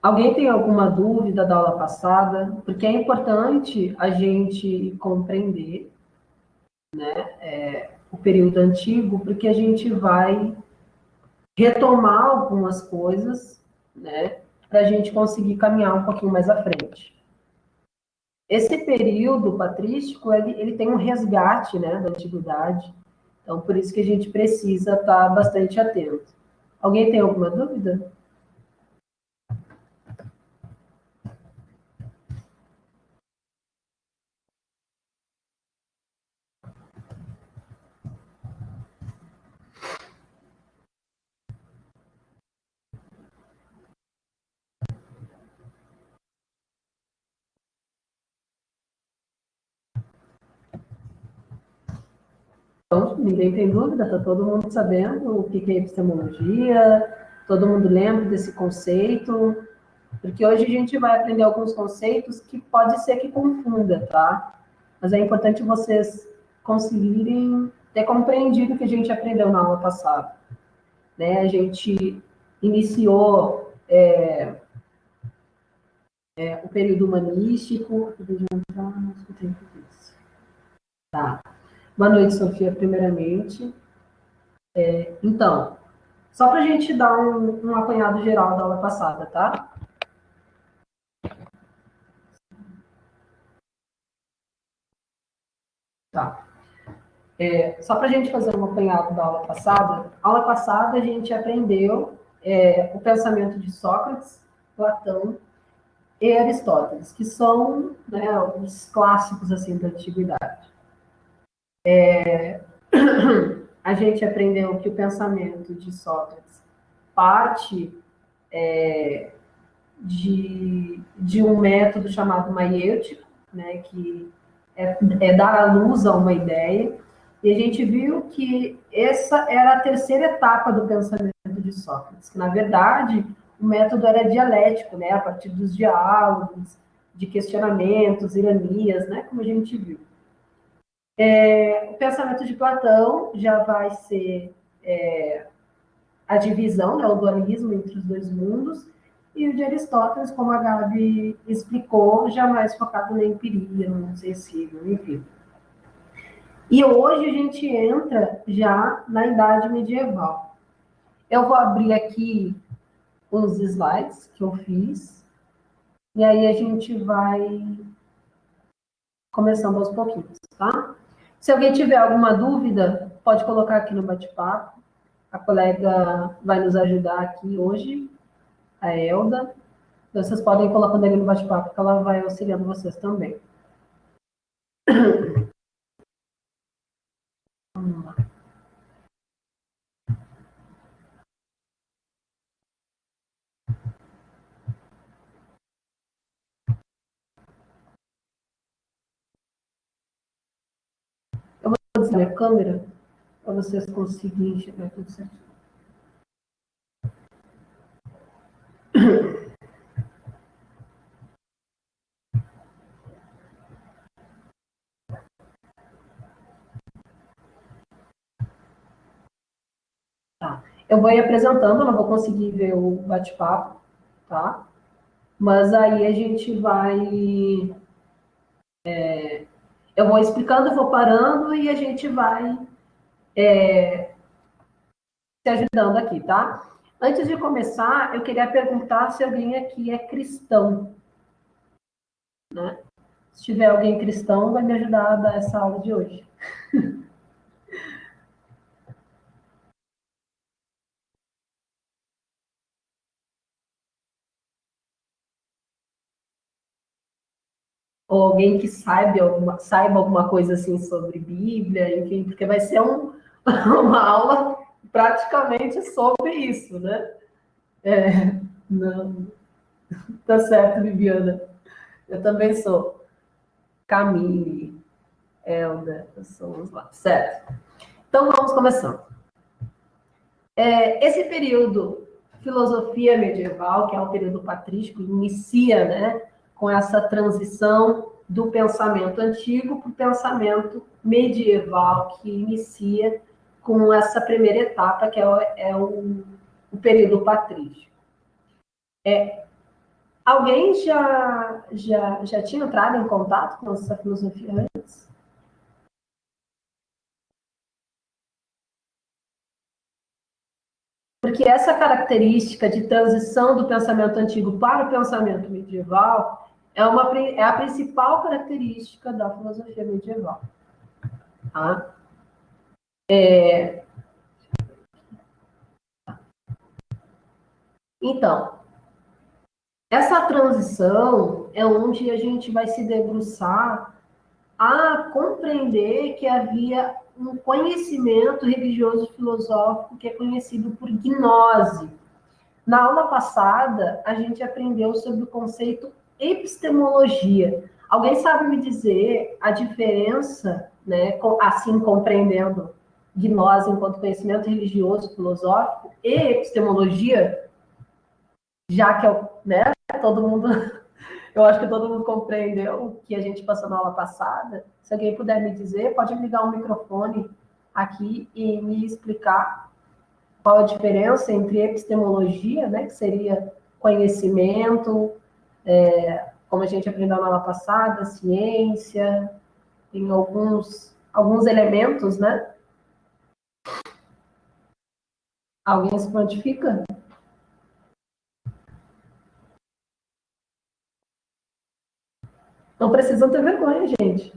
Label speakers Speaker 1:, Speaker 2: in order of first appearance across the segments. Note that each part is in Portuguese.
Speaker 1: Alguém tem alguma dúvida da aula passada? Porque é importante a gente compreender, o período antigo, porque a gente vai retomar algumas coisas, né, para a gente conseguir caminhar um pouquinho mais à frente. Esse período patrístico, ele tem um resgate, né, da antiguidade, então por isso que a gente precisa estar bastante atento. Alguém tem alguma dúvida? Então, ninguém tem dúvida, está todo mundo sabendo o que é epistemologia, todo mundo lembra desse conceito, porque hoje a gente vai aprender alguns conceitos que pode ser que confunda, tá? Mas é importante vocês conseguirem ter compreendido o que a gente aprendeu na aula passada, né? A gente iniciou o período humanístico. Tá. Boa noite, Sofia, primeiramente. Então, só para a gente dar um apanhado geral da aula passada, tá? Tá. Só para a gente fazer um apanhado da aula passada a gente aprendeu o pensamento de Sócrates, Platão e Aristóteles, que são, né, os clássicos assim da antiguidade. A gente aprendeu que o pensamento de Sócrates parte de um método chamado maiêutico, né, que é dar à luz a uma ideia, e a gente viu que essa era a terceira etapa do pensamento de Sócrates, que, na verdade, o método era dialético, né, a partir dos diálogos, de questionamentos, ironias, né, como a gente viu. O pensamento de Platão já vai ser a divisão, né, o dualismo entre os dois mundos, e o de Aristóteles, como a Gabi explicou, jamais focado na empiria, no sensível, enfim. E hoje a gente entra já na Idade Medieval. Eu vou abrir aqui os slides que eu fiz, e aí a gente vai começando aos pouquinhos, tá? Se alguém tiver alguma dúvida, pode colocar aqui no bate-papo. A colega vai nos ajudar aqui hoje, a Elda. Então, vocês podem ir colocando ali no bate-papo, que ela vai auxiliando vocês também. Vamos lá. Eu vou desligar a câmera para vocês conseguirem enxergar tudo certo. Tá. Eu vou ir apresentando, eu não vou conseguir ver o bate-papo, tá? Mas aí a gente vai... eu vou explicando, vou parando e a gente vai se ajudando aqui, tá? Antes de começar, eu queria perguntar se alguém aqui é cristão, né? Se tiver alguém cristão, vai me ajudar a dar essa aula de hoje. Ou alguém que saiba alguma coisa assim sobre Bíblia, enfim, porque vai ser uma aula praticamente sobre isso, né? Não, tá certo, Viviana. Eu também sou. Camille, Elda, somos lá, certo? Então vamos começando. Esse período filosofia medieval, que é o período patrístico, inicia, né, com essa transição do pensamento antigo para o pensamento medieval, que inicia com essa primeira etapa, que é o período patrístico. Alguém já tinha entrado em contato com essa filosofia antes? Porque essa característica de transição do pensamento antigo para o pensamento medieval é a principal característica da filosofia medieval. Tá? Então, essa transição é onde a gente vai se debruçar a compreender que havia um conhecimento religioso filosófico que é conhecido por gnose. Na aula passada, a gente aprendeu sobre o conceito epistemologia. Alguém sabe me dizer a diferença, né, assim compreendendo gnose enquanto conhecimento religioso filosófico e epistemologia, já que né, todo mundo, eu acho que todo mundo compreendeu o que a gente passou na aula passada. Se alguém puder me dizer, pode ligar o microfone aqui e me explicar qual a diferença entre epistemologia, né, que seria conhecimento, como a gente aprendeu na aula passada, ciência, tem alguns elementos, né? Alguém se quantifica? Não precisam ter vergonha, gente.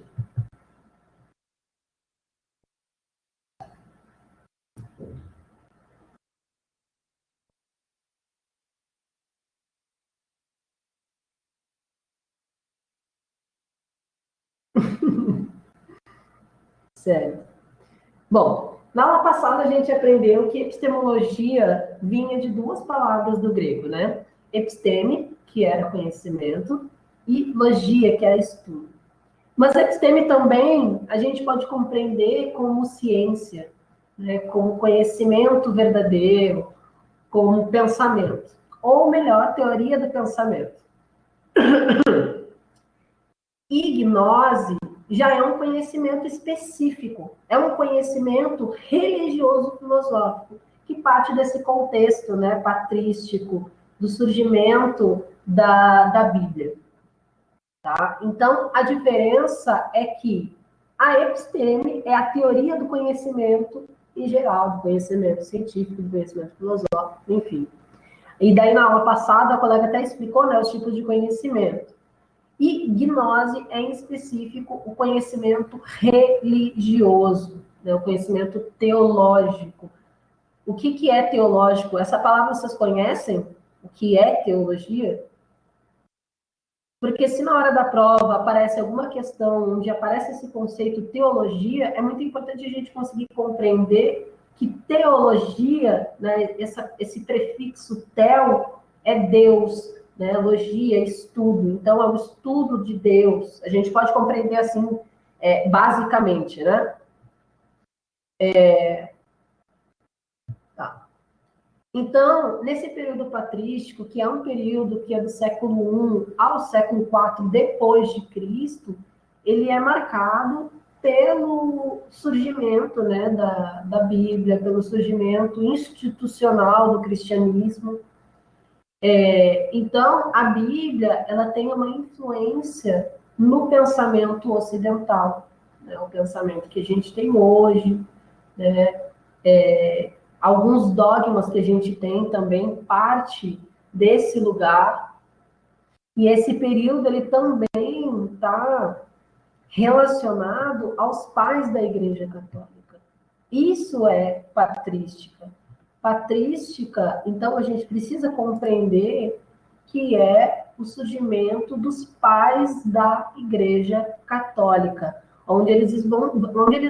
Speaker 1: Sério. Bom, na aula passada a gente aprendeu que epistemologia vinha de duas palavras do grego, né? Episteme, que era conhecimento, e logia, que era estudo. Mas episteme também a gente pode compreender como ciência, né? Como conhecimento verdadeiro, como pensamento. Ou melhor, teoria do pensamento. E gnose já é um conhecimento específico, é um conhecimento religioso-filosófico, que parte desse contexto, né, patrístico, do surgimento da Bíblia. Tá? Então, a diferença é que a episteme é a teoria do conhecimento em geral, do conhecimento científico, do conhecimento filosófico, enfim. E daí, na aula passada, a colega até explicou, né, os tipos de conhecimento. E gnose é, em específico, o conhecimento religioso, né? O conhecimento teológico. O que é teológico? Essa palavra vocês conhecem? O que é teologia? Porque se na hora da prova aparece alguma questão onde aparece esse conceito teologia, é muito importante a gente conseguir compreender que teologia, né, esse prefixo tel, é Deus, né, logia, estudo. Então, é o estudo de Deus. A gente pode compreender assim, basicamente, né? Tá. Então, nesse período patrístico, que é um período que é do século I ao século IV depois de Cristo, ele é marcado pelo surgimento, né, da Bíblia, pelo surgimento institucional do cristianismo. Então, a Bíblia, ela tem uma influência no pensamento ocidental, né, o pensamento que a gente tem hoje, né? Alguns dogmas que a gente tem também parte desse lugar. E esse período ele também está relacionado aos pais da Igreja Católica. Isso é patrística. Patrística, então a gente precisa compreender que é o surgimento dos pais da Igreja Católica, onde eles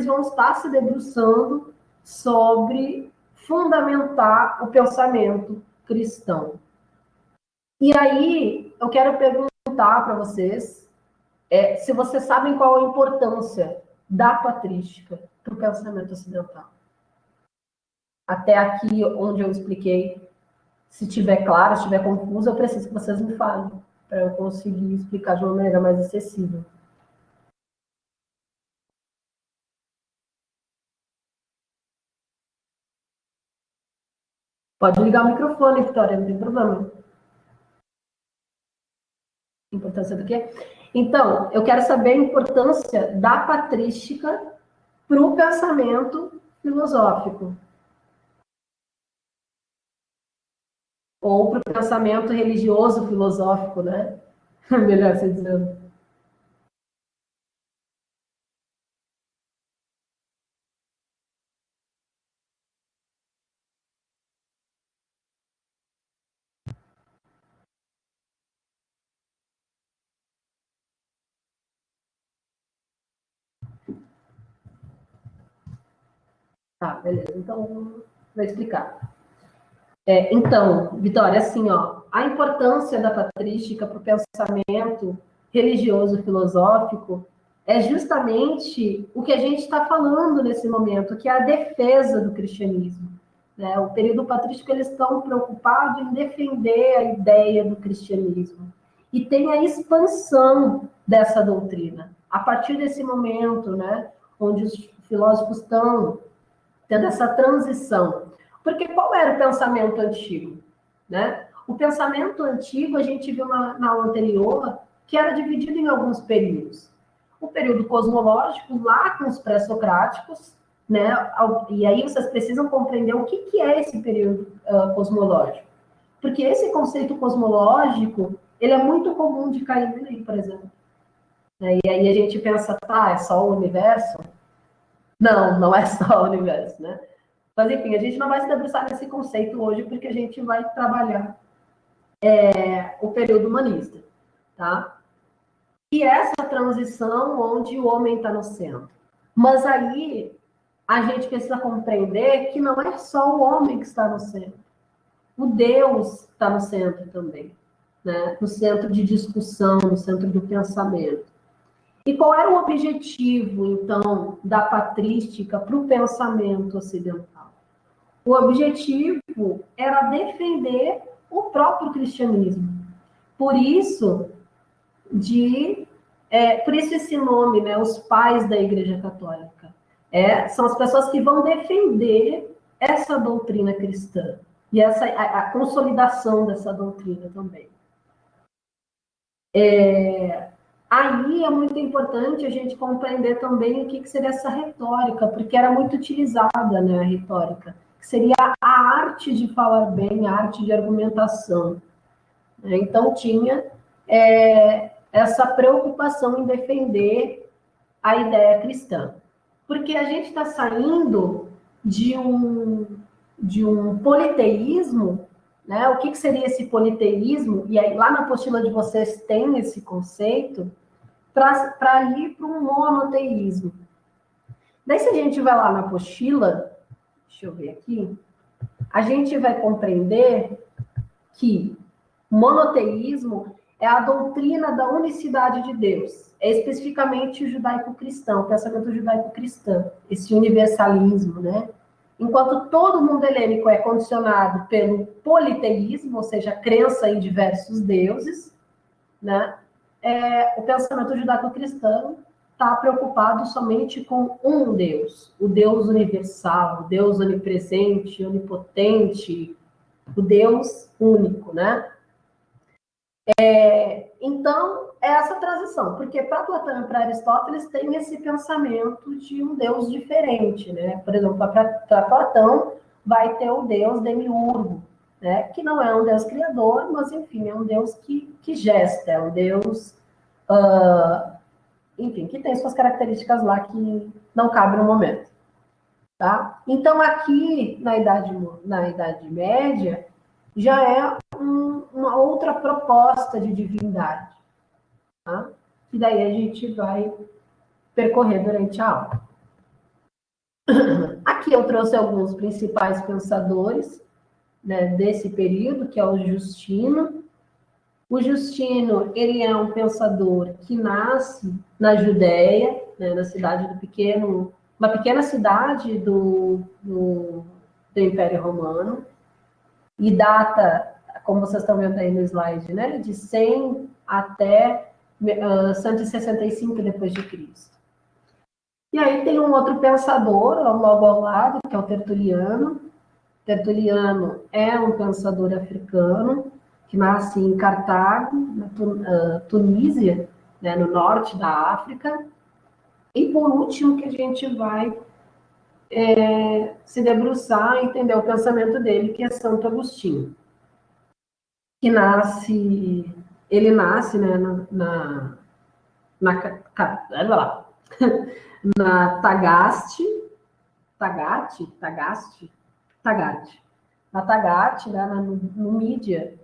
Speaker 1: vão estar se debruçando sobre fundamentar o pensamento cristão. E aí, eu quero perguntar para vocês se vocês sabem qual a importância da patrística para o pensamento ocidental. Até aqui, onde eu expliquei, se estiver claro, se estiver confuso, eu preciso que vocês me falem, para eu conseguir explicar de uma maneira mais acessível. Pode ligar o microfone, Vitória, não tem problema. Importância do quê? Então, eu quero saber a importância da patrística para o pensamento filosófico. Ou para o pensamento religioso filosófico, né? Melhor se dizendo. Tá, beleza. Então, vou explicar. Então, Vitória, assim, ó, a importância da patrística para o pensamento religioso filosófico é justamente o que a gente está falando nesse momento, que é a defesa do cristianismo. Né? O período patrístico, eles estão preocupados em defender a ideia do cristianismo. E tem a expansão dessa doutrina. A partir desse momento, né, onde os filósofos estão tendo essa transição. Porque qual era o pensamento antigo? Né? O pensamento antigo, a gente viu na aula anterior, que era dividido em alguns períodos. O período cosmológico, lá com os pré-socráticos, né? E aí vocês precisam compreender o que é esse período cosmológico. Porque esse conceito cosmológico, ele é muito comum de cair no Enem, por exemplo. E aí a gente pensa, tá, é só o universo? Não, não é só o universo, né? Mas, enfim, a gente não vai se debruçar nesse conceito hoje, porque a gente vai trabalhar o período humanista, tá? E essa transição onde o homem está no centro. Mas aí a gente precisa compreender que não é só o homem que está no centro. O Deus está no centro também, né? No centro de discussão, no centro do pensamento. E qual era o objetivo, então, da patrística para o pensamento ocidental? O objetivo era defender o próprio cristianismo. Por isso, por isso esse nome, né, os pais da Igreja Católica. São as pessoas que vão defender essa doutrina cristã e a consolidação dessa doutrina também. Aí é muito importante a gente compreender também o que seria essa retórica, porque era muito utilizada, né, a retórica, que seria a arte de falar bem, a arte de argumentação. Então, tinha essa preocupação em defender a ideia cristã. Porque a gente está saindo de um politeísmo, né? O que seria esse politeísmo? E aí, lá na apostila de vocês tem esse conceito, para ir para um monoteísmo. Daí, se a gente vai lá na apostila, deixa eu ver aqui, a gente vai compreender que monoteísmo é a doutrina da unicidade de Deus. É especificamente o judaico-cristão, o pensamento judaico-cristão, esse universalismo, né? Enquanto todo mundo helênico é condicionado pelo politeísmo, ou seja, a crença em diversos deuses, né? O pensamento judaico-cristão está preocupado somente com um Deus, o Deus universal, o Deus onipresente, onipotente, o Deus único, né? Então, é essa transição, porque para Platão e para Aristóteles tem esse pensamento de um Deus diferente, né? Por exemplo, para Platão vai ter o Deus demiurgo, né? Que não é um Deus criador, mas enfim, é um Deus que gesta, é um Deus, enfim, que tem suas características lá que não cabem no momento, tá? Então, aqui na Idade Média, já é uma outra proposta de divindade, tá? E daí a gente vai percorrer durante a aula. Aqui eu trouxe alguns principais pensadores, né, desse período, que é o Justino. O Justino, ele é um pensador que nasce na Judéia, né, na cidade do pequeno, uma pequena cidade do Império Romano, e data, como vocês estão vendo aí no slide, né, de 100 até 165 depois de Cristo. E aí tem um outro pensador, logo ao lado, que é o Tertuliano. Tertuliano é um pensador africano que nasce em Cartago, na Tunísia, né, no norte da África. E por último, que a gente vai se debruçar e entender o pensamento dele, que é Santo Agostinho, que ele nasce, né, na Tagaste, né, no Mídia.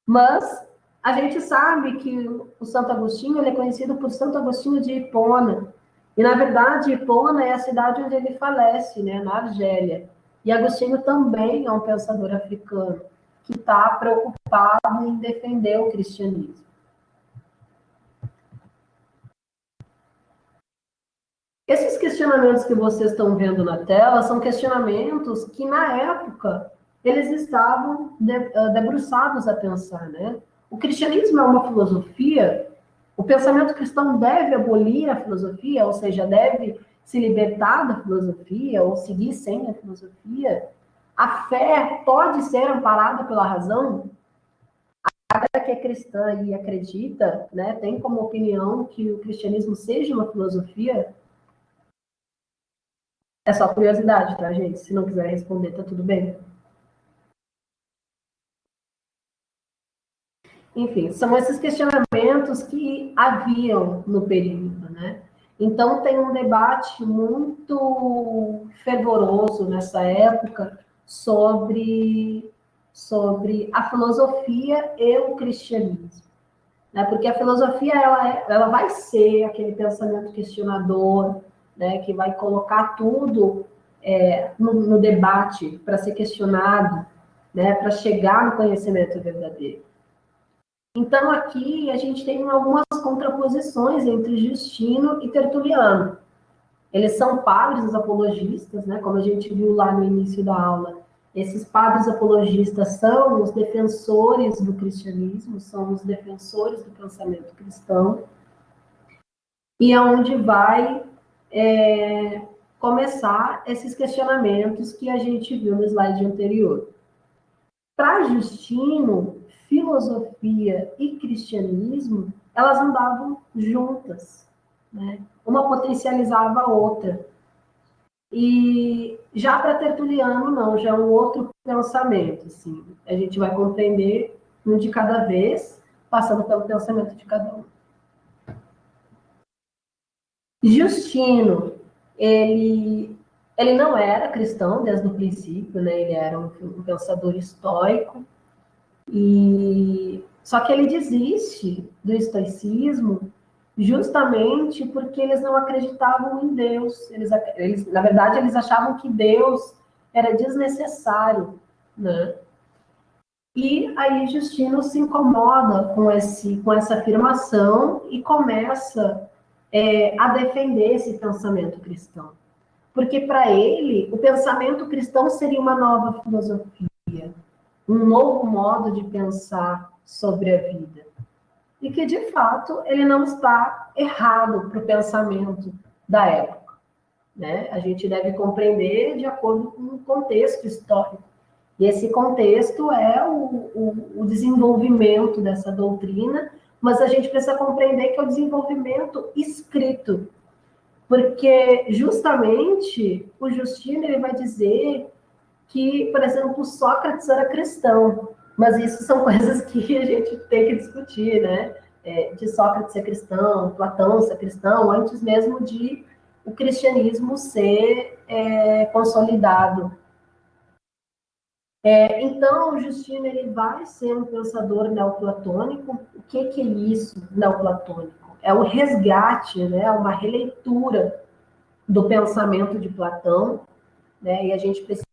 Speaker 1: Mas a gente sabe que o Santo Agostinho ele é conhecido por Santo Agostinho de Hipona. E, na verdade, Hipona é a cidade onde ele falece, né, na Argélia. E Agostinho também é um pensador africano que está preocupado em defender o cristianismo. Esses questionamentos que vocês estão vendo na tela são questionamentos que, na época, eles estavam debruçados a pensar, né? O cristianismo é uma filosofia, o pensamento cristão deve abolir a filosofia, ou seja, deve se libertar da filosofia, ou seguir sem a filosofia. A fé pode ser amparada pela razão? A galera que é cristã e acredita, né, tem como opinião que o cristianismo seja uma filosofia. É só curiosidade, tá, gente? Se não quiser responder, tá tudo bem. Enfim, são esses questionamentos que haviam no período, né? Então, tem um debate muito fervoroso nessa época sobre a filosofia e o cristianismo. Né? Porque a filosofia ela vai ser aquele pensamento questionador, né? Que vai colocar tudo no debate para ser questionado, né? Para chegar no conhecimento verdadeiro. Então, aqui a gente tem algumas contraposições entre Justino e Tertuliano. Eles são padres apologistas, né? Como a gente viu lá no início da aula. Esses padres apologistas são os defensores do cristianismo, são os defensores do pensamento cristão, e é onde vai começar esses questionamentos que a gente viu no slide anterior. Para Justino, filosofia e cristianismo, elas andavam juntas, né? Uma potencializava a outra. E já para Tertuliano, não, já é um outro pensamento. Assim. A gente vai compreender um de cada vez, passando pelo pensamento de cada um. Justino, ele não era cristão desde o princípio, né? Ele era um pensador estoico, só que ele desiste do estoicismo justamente porque eles não acreditavam em Deus. Na verdade, eles achavam que Deus era desnecessário, né? E aí Justino se incomoda com essa afirmação e começa a defender esse pensamento cristão. Porque para ele, o pensamento cristão seria uma nova filosofia, um novo modo de pensar sobre a vida. E que, de fato, ele não está errado para o pensamento da época. Né? A gente deve compreender de acordo com o contexto histórico. E esse contexto é o desenvolvimento dessa doutrina, mas a gente precisa compreender que é o desenvolvimento escrito. Porque, justamente, o Justino ele vai dizer que, por exemplo, Sócrates era cristão, mas isso são coisas que a gente tem que discutir, né? De Sócrates ser cristão, Platão ser cristão, antes mesmo de o cristianismo ser consolidado. Então, o Justino ele vai ser um pensador neoplatônico. O que é isso, neoplatônico? É o resgate, né? Uma releitura do pensamento de Platão, né? E a gente precisa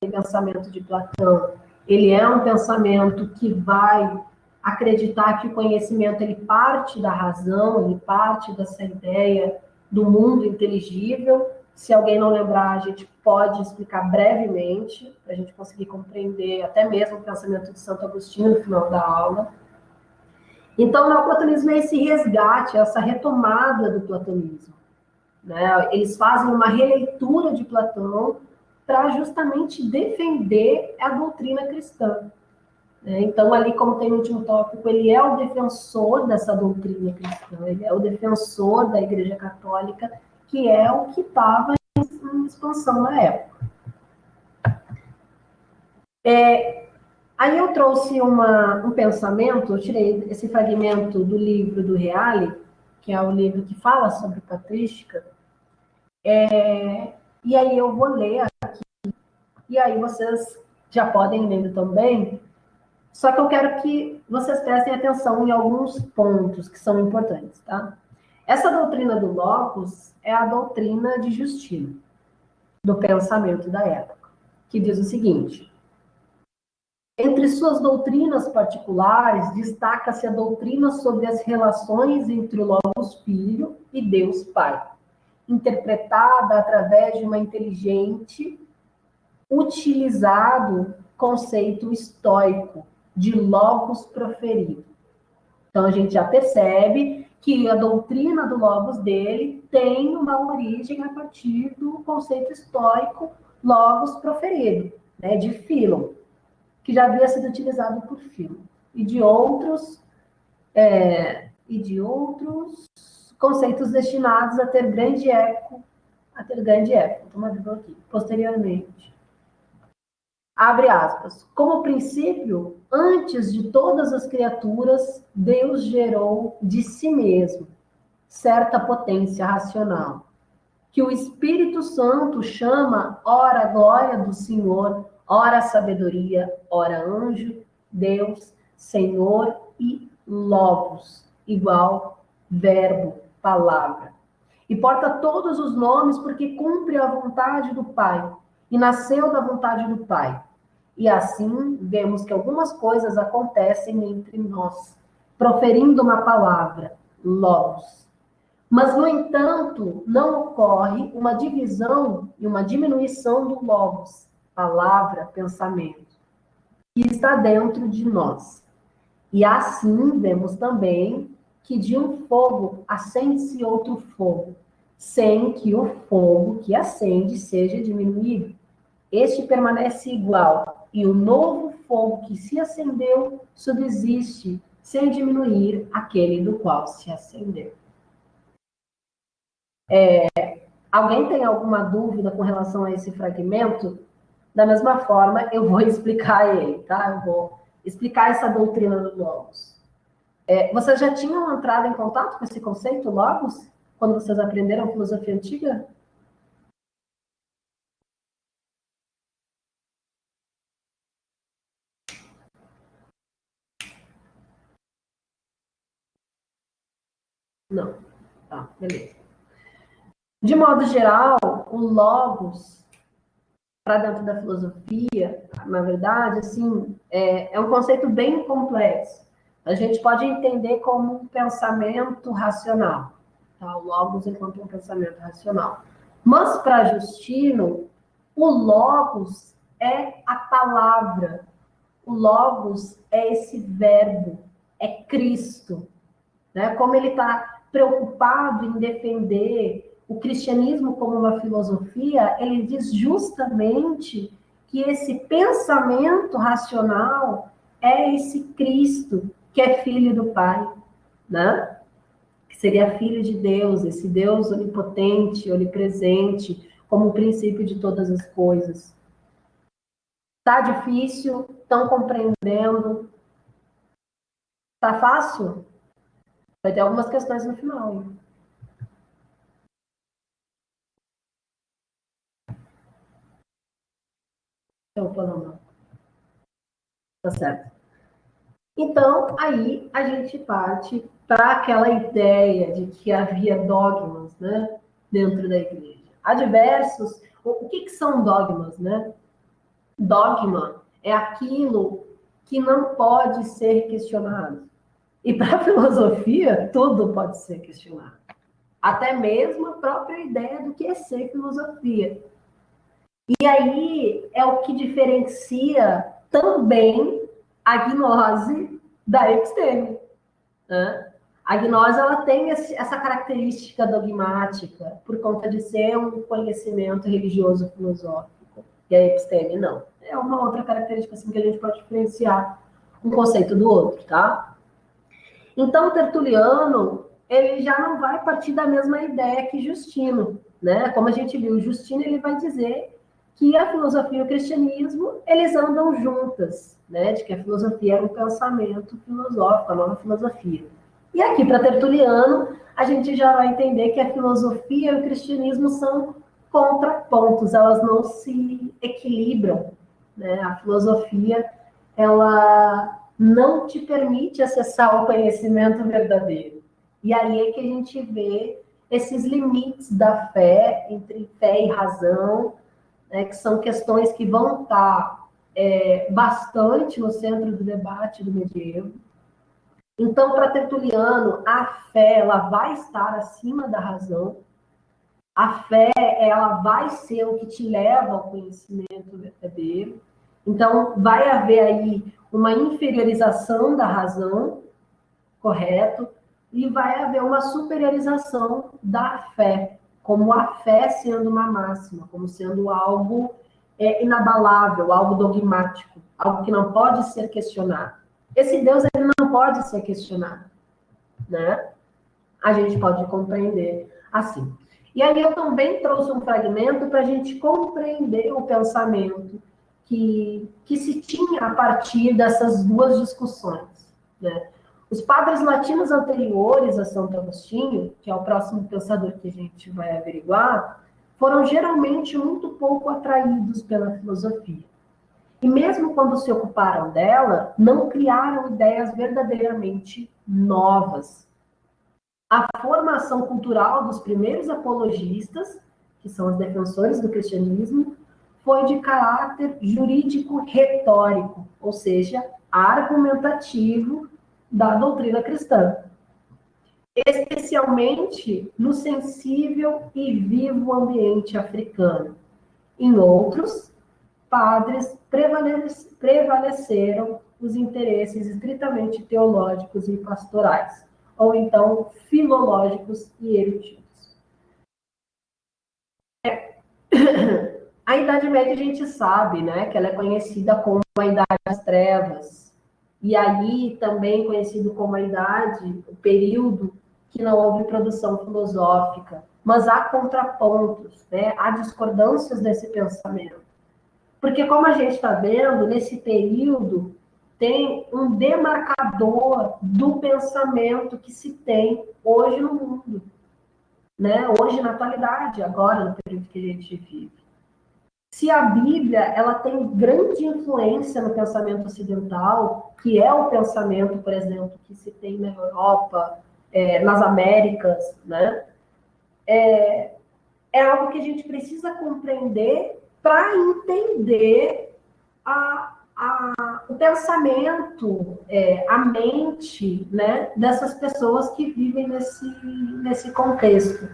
Speaker 1: do pensamento de Platão. Ele é um pensamento que vai acreditar que o conhecimento ele parte da razão, ele parte dessa ideia do mundo inteligível. Se alguém não lembrar, a gente pode explicar brevemente, para a gente conseguir compreender até mesmo o pensamento de Santo Agostinho no final da aula. Então, o neoplatonismo é esse resgate, essa retomada do platonismo. Né? Eles fazem uma releitura de Platão para justamente defender a doutrina cristã. né? Então, ali, como tem o último tópico, ele é o defensor dessa doutrina cristã, ele é o defensor da Igreja Católica, que é o que estava em expansão na época. Aí eu trouxe um pensamento, eu tirei esse fragmento do livro do Reale, que é o livro que fala sobre patrística, e aí eu vou ler, e aí vocês já podem ler também, só que eu quero que vocês prestem atenção em alguns pontos que são importantes, tá? Essa doutrina do Logos é a doutrina de Justino, do pensamento da época, que diz o seguinte: entre suas doutrinas particulares, destaca-se a doutrina sobre as relações entre o Logos Filho e Deus Pai, interpretada através de uma inteligente, utilizado conceito estoico de Logos proferido. Então, a gente já percebe que a doutrina do Logos dele tem uma origem a partir do conceito estoico Logos proferido, né, de Philon, que já havia sido utilizado por Philon, e de outros conceitos destinados a ter grande eco, vou tomar aqui, posteriormente. Abre aspas. Como princípio, antes de todas as criaturas, Deus gerou de si mesmo certa potência racional, que o Espírito Santo chama ora glória do Senhor, ora sabedoria, ora anjo, Deus, Senhor e Logos, igual verbo, palavra. E porta todos os nomes porque cumpre a vontade do Pai, e nasceu da vontade do Pai. E assim vemos que algumas coisas acontecem entre nós, proferindo uma palavra, Logos. Mas, no entanto, não ocorre uma divisão e uma diminuição do Logos, palavra, pensamento, que está dentro de nós. E assim vemos também que de um fogo acende-se outro fogo, sem que o fogo que acende seja diminuído. Este permanece igual, e o novo fogo que se acendeu subsiste, sem diminuir aquele do qual se acendeu. Alguém tem alguma dúvida com relação a esse fragmento? Da mesma forma, eu vou explicar ele, tá? Eu vou explicar essa doutrina do Logos. Vocês já tinham entrado em contato com esse conceito, Logos, quando vocês aprenderam filosofia antiga? Não. Tá, beleza. De modo geral, o Logos, para dentro da filosofia, na verdade, assim, é um conceito bem complexo. A gente pode entender como um pensamento racional, tá? O Logos enquanto um pensamento racional. Mas, para Justino, o Logos é a palavra, o Logos é esse verbo, é Cristo, né? Como ele está preocupado em defender o cristianismo como uma filosofia, ele diz justamente que esse pensamento racional é esse Cristo, que é filho do Pai, né? Que seria filho de Deus, esse Deus onipotente, onipresente, como o princípio de todas as coisas. Tá difícil? Estão compreendendo? Tá fácil? Vai ter algumas questões no final, hein? Eu falando. Tá certo. Então, aí a gente parte para aquela ideia de que havia dogmas, né, dentro da igreja. Há diversos. O que são dogmas, né? Dogma é aquilo que não pode ser questionado. E para a filosofia, tudo pode ser questionado. Até mesmo a própria ideia do que é ser filosofia. E aí é o que diferencia também a gnose da episteme. Né? A gnose ela tem essa característica dogmática por conta de ser um conhecimento religioso filosófico. E a episteme não. É uma outra característica assim, que a gente pode diferenciar um conceito do outro, tá? Então, Tertuliano, ele já não vai partir da mesma ideia que Justino, né? Como a gente viu, Justino, ele vai dizer que a filosofia e o cristianismo, eles andam juntas, né? De que a filosofia é um pensamento filosófico, a nova filosofia. E aqui, para Tertuliano, a gente já vai entender que a filosofia e o cristianismo são contrapontos, elas não se equilibram, né? A filosofia, ela não te permite acessar o conhecimento verdadeiro. E aí é que a gente vê esses limites da fé, entre fé e razão, né, que são questões que vão estar bastante no centro do debate do medievo. Então, para Tertuliano, a fé ela vai estar acima da razão, a fé ela vai ser o que te leva ao conhecimento verdadeiro. Então, vai haver aí uma inferiorização da razão, correto? E vai haver uma superiorização da fé, como a fé sendo uma máxima, como sendo algo inabalável, algo dogmático, algo que não pode ser questionado. Esse Deus ele não pode ser questionado, né? A gente pode compreender assim. E aí eu também trouxe um fragmento para a gente compreender o pensamento que se tinha a partir dessas duas discussões, né? Os padres latinos anteriores a Santo Agostinho, que é o próximo pensador que a gente vai averiguar, foram geralmente muito pouco atraídos pela filosofia. E mesmo quando se ocuparam dela, não criaram ideias verdadeiramente novas. A formação cultural dos primeiros apologistas, que são os defensores do cristianismo, foi de caráter jurídico-retórico, ou seja, argumentativo da doutrina cristã, especialmente no sensível e vivo ambiente africano. Em outros, padres prevaleceram os interesses estritamente teológicos e pastorais, ou então filológicos e eruditos. A Idade Média a gente sabe, né, que ela é conhecida como a Idade das Trevas, e aí também conhecido como a Idade, o período que não houve produção filosófica, mas há contrapontos, né, há discordâncias desse pensamento. Porque como a gente está vendo, nesse período tem um demarcador do pensamento que se tem hoje no mundo, né? Hoje na atualidade, agora no período que a gente vive. Se a Bíblia ela tem grande influência no pensamento ocidental, que é o pensamento, por exemplo, que se tem na Europa, nas Américas, né? É algo que a gente precisa compreender para entender o pensamento, a mente, né, dessas pessoas que vivem nesse contexto.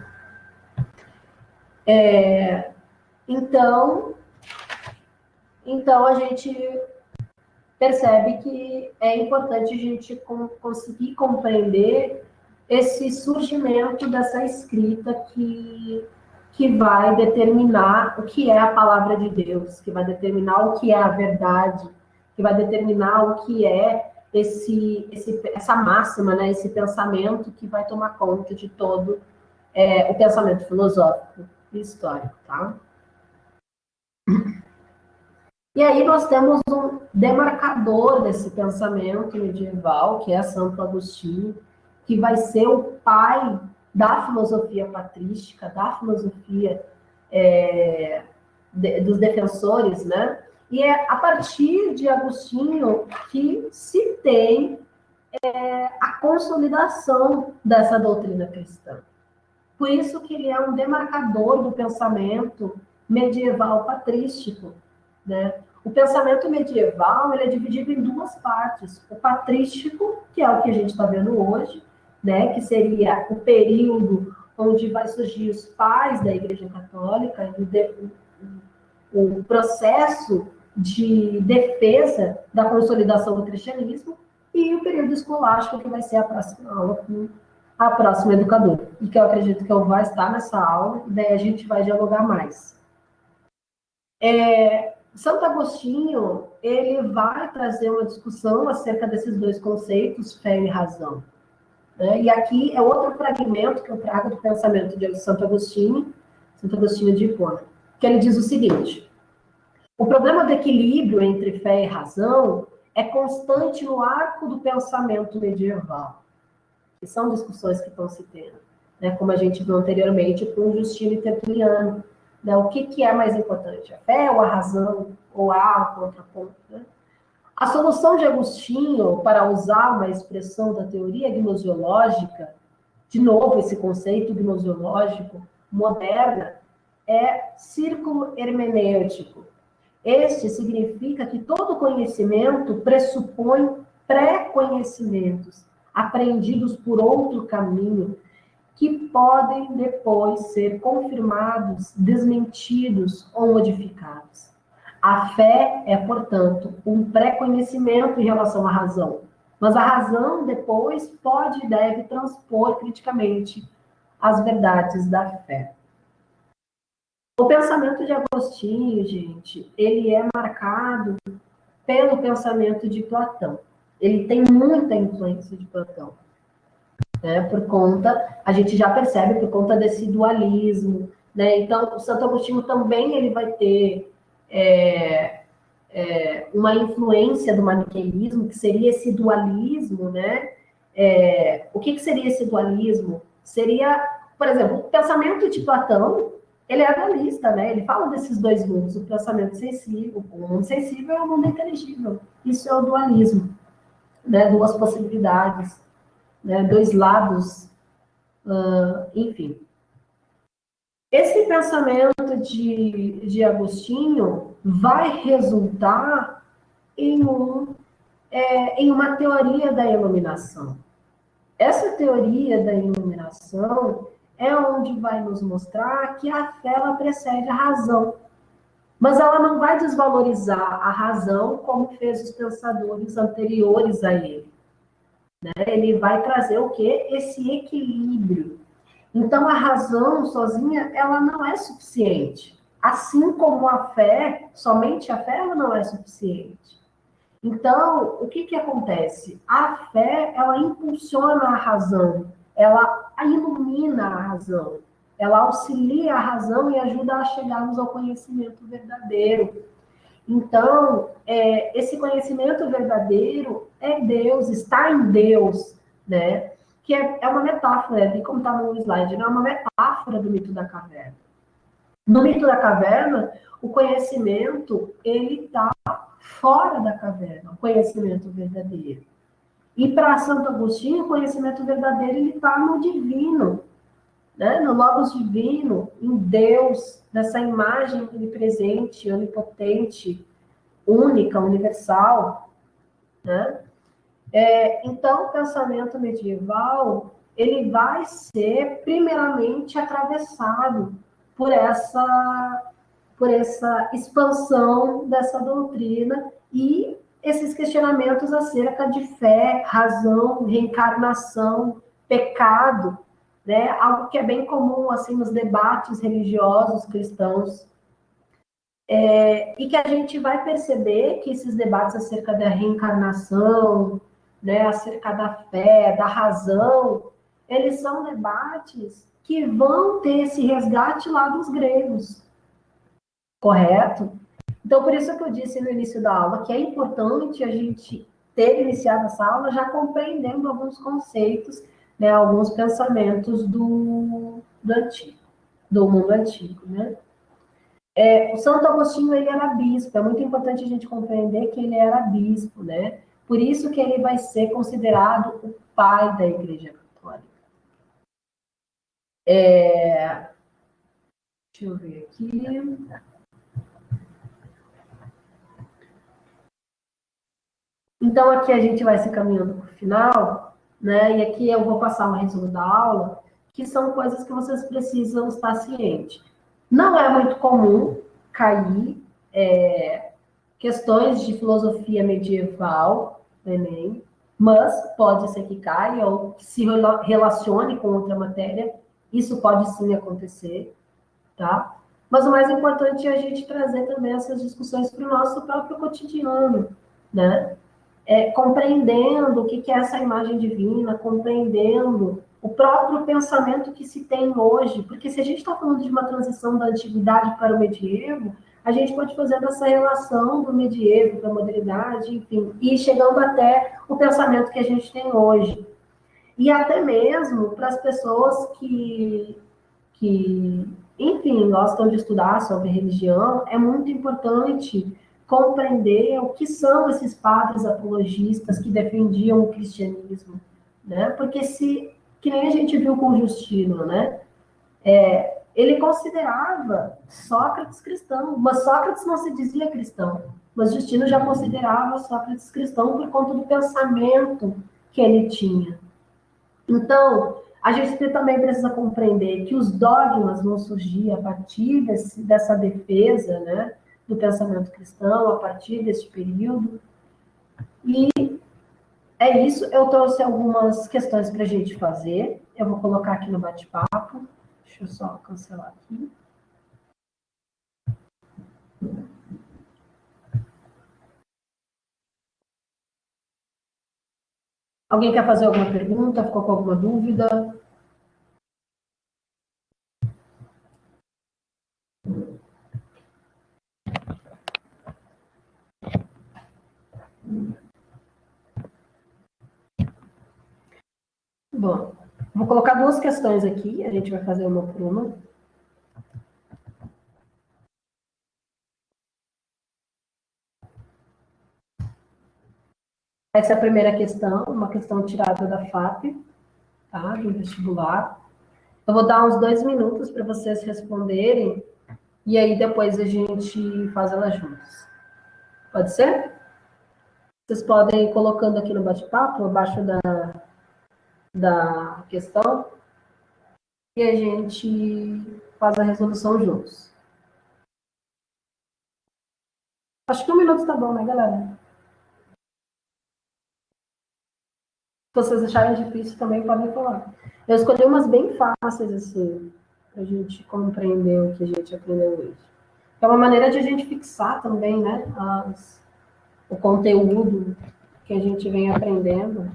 Speaker 1: Então a gente percebe que é importante a gente conseguir compreender esse surgimento dessa escrita que vai determinar o que é a palavra de Deus, que vai determinar o que é a verdade, que vai determinar o que é essa máxima, né, esse pensamento que vai tomar conta de todo o pensamento filosófico e histórico, tá? E aí nós temos um demarcador desse pensamento medieval, que é Santo Agostinho, que vai ser o pai da filosofia patrística, da filosofia dos defensores, né? E é a partir de Agostinho que se tem a consolidação dessa doutrina cristã. Por isso que ele é um demarcador do pensamento medieval patrístico, né? O pensamento medieval ele é dividido em duas partes. O patrístico, que é o que a gente está vendo hoje, né? Que seria o período onde vai surgir os pais da Igreja Católica, o processo de defesa da consolidação do cristianismo, e o período escolástico, que vai ser a próxima aula com a próxima educadora, e que eu acredito que eu vou estar nessa aula, e daí a gente vai dialogar mais. Santo Agostinho, ele vai trazer uma discussão acerca desses dois conceitos, fé e razão. Né? E aqui é outro fragmento que eu trago do pensamento de Santo Agostinho de Hipona, que ele diz o seguinte: o problema do equilíbrio entre fé e razão é constante no arco do pensamento medieval. Que são discussões que estão se tendo, né? Como a gente viu anteriormente com Justino e Tertuliano. Né? O que é mais importante, a fé ou a razão, ou a contraponto? Né? A solução de Agostinho, para usar uma expressão da teoria gnosiológica, de novo esse conceito gnosiológico moderna, é círculo hermenêutico. Este significa que todo conhecimento pressupõe pré-conhecimentos, aprendidos por outro caminho, que podem depois ser confirmados, desmentidos ou modificados. A fé é, portanto, um pré-conhecimento em relação à razão, mas a razão depois pode e deve transpor criticamente as verdades da fé. O pensamento de Agostinho, gente, ele é marcado pelo pensamento de Platão. Ele tem muita influência de Platão. Né, por conta, a gente já percebe, por conta desse dualismo, né? Então, o Santo Agostinho também ele vai ter uma influência do maniqueísmo, que seria esse dualismo, né? O que seria esse dualismo? Seria, por exemplo, o pensamento de Platão, ele é dualista, né? Ele fala desses dois mundos, o pensamento sensível, o mundo sensível e o mundo inteligível. Isso é o dualismo, né? Duas possibilidades. Né, dois lados, enfim. Esse pensamento de Agostinho vai resultar em uma teoria da iluminação. Essa teoria da iluminação é onde vai nos mostrar que a fé ela precede a razão. Mas ela não vai desvalorizar a razão como fez os pensadores anteriores a ele. Né? Ele vai trazer o quê? Esse equilíbrio. Então, a razão sozinha, ela não é suficiente. Assim como a fé, somente a fé, ela não é suficiente. Então, o que acontece? A fé, ela impulsiona a razão, ela ilumina a razão, ela auxilia a razão e ajuda a chegarmos ao conhecimento verdadeiro. Então, esse conhecimento verdadeiro é Deus, está em Deus, né? Que é uma metáfora, assim como está no slide, né? É uma metáfora do mito da caverna. No mito da caverna, o conhecimento, ele está fora da caverna, o conhecimento verdadeiro. E para Santo Agostinho, o conhecimento verdadeiro, ele está no divino, né? No Logos divino, em Deus, nessa imagem onipresente, onipotente, única, universal, né? Então, o pensamento medieval, ele vai ser primeiramente atravessado por essa expansão dessa doutrina e esses questionamentos acerca de fé, razão, reencarnação, pecado, né? Algo que é bem comum assim nos debates religiosos cristãos. E que a gente vai perceber que esses debates acerca da reencarnação, né, acerca da fé, da razão, eles são debates que vão ter esse resgate lá dos gregos, correto? Então, por isso que eu disse no início da aula que é importante a gente ter iniciado essa aula já compreendendo alguns conceitos, né, alguns pensamentos do antigo, do mundo antigo, né? O Santo Agostinho, ele era bispo, é muito importante a gente compreender que ele era bispo, né? Por isso que ele vai ser considerado o pai da Igreja Católica. Deixa eu ver aqui. Então, aqui a gente vai se caminhando para o final, né? E aqui eu vou passar um resumo da aula, que são coisas que vocês precisam estar cientes. Não é muito comum cair questões de filosofia medieval no Enem, mas pode ser que caia ou que se relacione com outra matéria. Isso pode sim acontecer, tá? Mas o mais importante é a gente trazer também essas discussões para o nosso próprio cotidiano, né? Compreendendo o que é essa imagem divina, compreendendo o próprio pensamento que se tem hoje, porque se a gente está falando de uma transição da antiguidade para o medievo, a gente pode fazer essa relação do medievo para a modernidade, enfim, e chegando até o pensamento que a gente tem hoje. E até mesmo para as pessoas que, enfim, gostam de estudar sobre religião, é muito importante compreender o que são esses padres apologistas que defendiam o cristianismo, né? Porque que nem a gente viu com Justino, né? Ele considerava Sócrates cristão, mas Sócrates não se dizia cristão, mas Justino já considerava Sócrates cristão por conta do pensamento que ele tinha. Então, a gente também precisa compreender que os dogmas vão surgir a partir dessa defesa, né, do pensamento cristão, a partir deste período. E é isso, eu trouxe algumas questões para a gente fazer. Eu vou colocar aqui no bate-papo. Deixa eu só cancelar aqui. Alguém quer fazer alguma pergunta? Ficou com alguma dúvida? Bom, vou colocar duas questões aqui, a gente vai fazer uma por uma. Essa é a primeira questão, uma questão tirada da FAP, tá? Do vestibular. Eu vou dar uns 2 minutos para vocês responderem, e aí depois a gente faz elas juntas. Pode ser? Vocês podem ir colocando aqui no bate-papo, abaixo da questão, e a gente faz a resolução juntos. Acho que 1 minuto tá bom, né, galera? Se vocês acharem difícil, também podem falar. Eu escolhi umas bem fáceis, assim, para a gente compreender o que a gente aprendeu hoje. É uma maneira de a gente fixar também, né, o conteúdo que a gente vem aprendendo.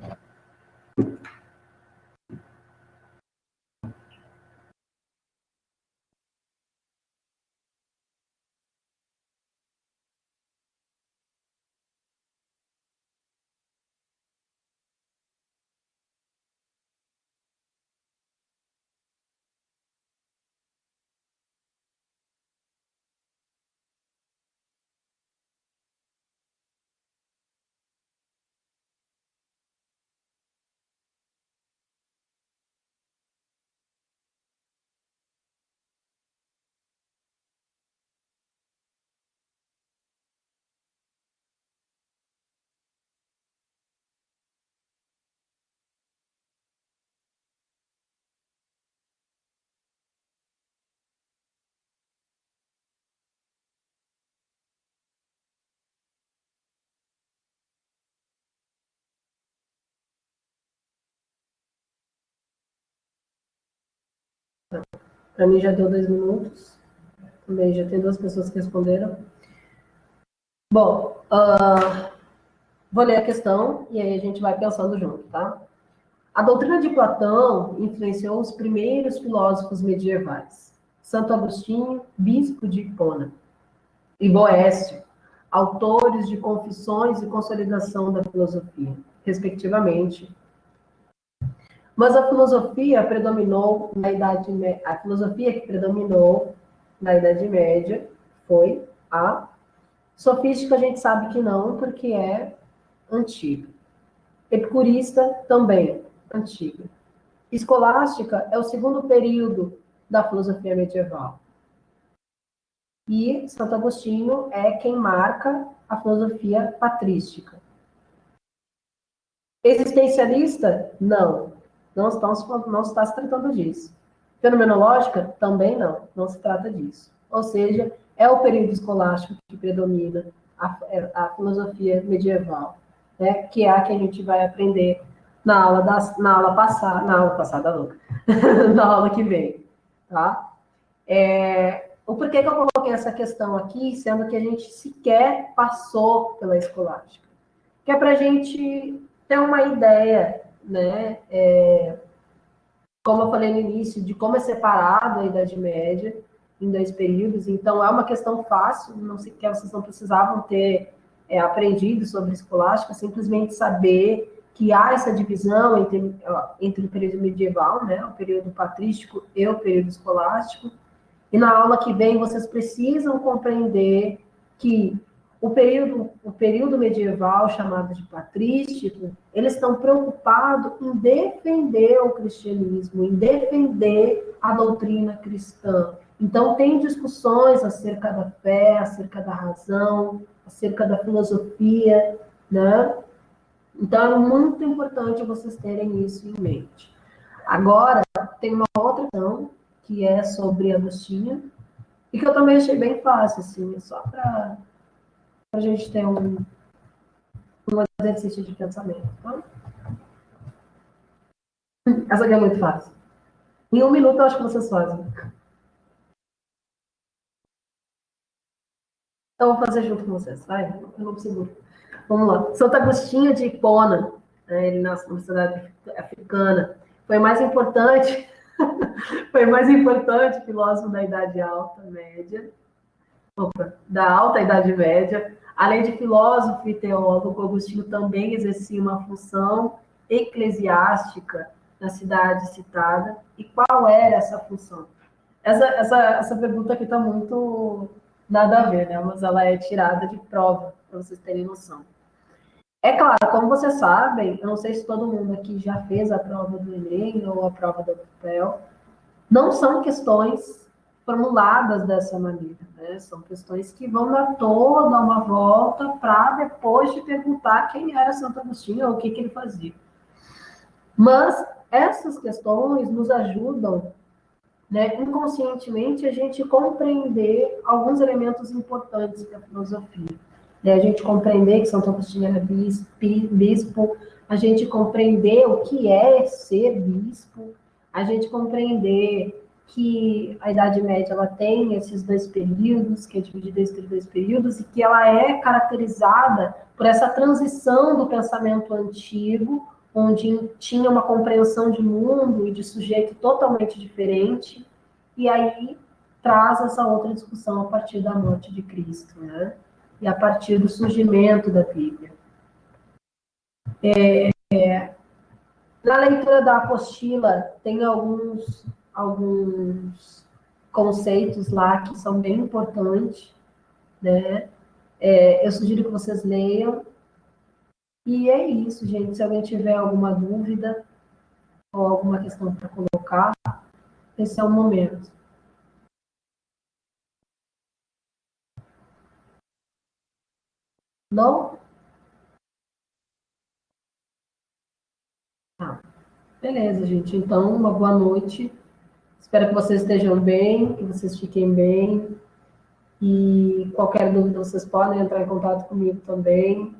Speaker 1: Para mim já deu 2 minutos. Também já tem 2 pessoas que responderam. Bom, vou ler a questão e aí a gente vai pensando junto, tá? A doutrina de Platão influenciou os primeiros filósofos medievais. Santo Agostinho, bispo de Hipona, e Boécio, autores de Confissões e Consolidação da Filosofia, respectivamente. Mas a filosofia predominou na Idade Média. A filosofia que predominou na Idade Média foi a sofística. A gente sabe que não, porque é antiga. Epicurista também antiga. Escolástica é o segundo período da filosofia medieval. E Santo Agostinho é quem marca a filosofia patrística. Existencialista? Não. Não está se tratando disso. Fenomenológica? Também não. Não se trata disso. Ou seja, é o período escolástico que predomina a filosofia medieval, né? Que é a que a gente vai aprender na aula passada, louca, na aula que vem, tá? o porquê que eu coloquei essa questão aqui, sendo que a gente sequer passou pela escolástica? Que é para a gente ter uma ideia, né? Como eu falei no início, de como é separado a Idade Média em dois períodos. Então, é uma questão fácil, não sequer vocês não precisavam ter aprendido sobre escolástica, simplesmente saber que há essa divisão entre o período medieval, né, o período patrístico e o período escolástico. E na aula que vem, vocês precisam compreender que o período medieval, chamado de patrístico, eles estão preocupados em defender o cristianismo, em defender a doutrina cristã. Então, tem discussões acerca da fé, acerca da razão, acerca da filosofia, né? Então, é muito importante vocês terem isso em mente. Agora, tem uma outra questão, que é sobre Agostinho, e que eu também achei bem fácil, assim, só para a gente ter um exercício de pensamento. Tá? Essa aqui é muito fácil. Em 1 minuto, eu acho que vocês fazem. Então, eu vou fazer junto com vocês, vai? Eu não seguro. Vamos lá. Santo Agostinho de Hipona, né, ele nasce numa cidade africana, foi mais importante, foi mais importante filósofo da Idade Alta, Média, da Alta Idade Média. Além de filósofo e teólogo, Agostinho também exercia uma função eclesiástica na cidade citada. E qual era essa função? Essa pergunta aqui está muito nada a ver, né? Mas ela é tirada de prova, para vocês terem noção. É claro, como vocês sabem, eu não sei se todo mundo aqui já fez a prova do Enem ou a prova do papel, não são questões formuladas dessa maneira, né? São questões que vão dar toda uma volta para depois te perguntar quem era Santo Agostinho ou o que ele fazia. Mas essas questões nos ajudam, né, inconscientemente, a gente compreender alguns elementos importantes da filosofia. Né? A gente compreender que Santo Agostinho era bispo, a gente compreender o que é ser bispo, a gente compreender que a Idade Média ela tem esses dois períodos, que é dividida entre dois períodos, e que ela é caracterizada por essa transição do pensamento antigo, onde tinha uma compreensão de mundo e de sujeito totalmente diferente, e aí traz essa outra discussão a partir da morte de Cristo, né? E a partir do surgimento da Bíblia. Na leitura da apostila, tem alguns conceitos lá que são bem importantes, né? Eu sugiro que vocês leiam. E é isso, gente. Se alguém tiver alguma dúvida ou alguma questão para colocar, esse é o momento. Não? Tá. Beleza, gente. Então, uma boa noite. Espero que vocês estejam bem, que vocês fiquem bem. E qualquer dúvida, vocês podem entrar em contato comigo também.